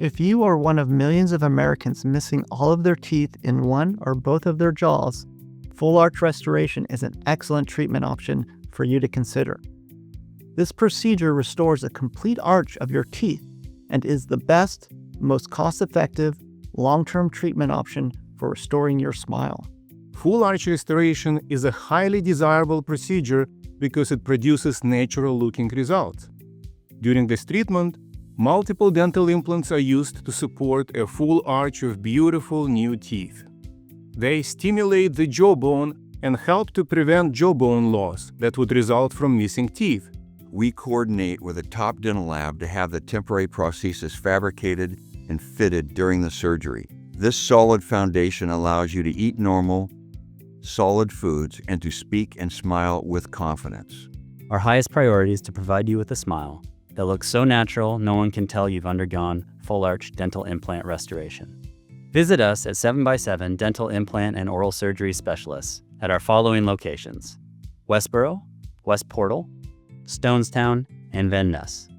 If you are one of millions of Americans missing all of their teeth in one or both of their jaws, full arch restoration is an excellent treatment option for you to consider. This procedure restores a complete arch of your teeth and is the best, most cost-effective, long-term treatment option for restoring your smile. Full arch restoration is a highly desirable procedure because it produces natural-looking results. During this treatment, multiple dental implants are used to support a full arch of beautiful new teeth. They stimulate the jawbone and help to prevent jawbone loss that would result from missing teeth. We coordinate with a top dental lab to have the temporary prosthesis fabricated and fitted during the surgery. This solid foundation allows you to eat normal, solid foods and to speak and smile with confidence. Our highest priority is to provide you with a smile that looks so natural no one can tell you've undergone full arch dental implant restoration. Visit us at 7x7 Dental Implant and Oral Surgery Specialists at our following locations: Westborough, West Portal, Stonestown, and Van Ness.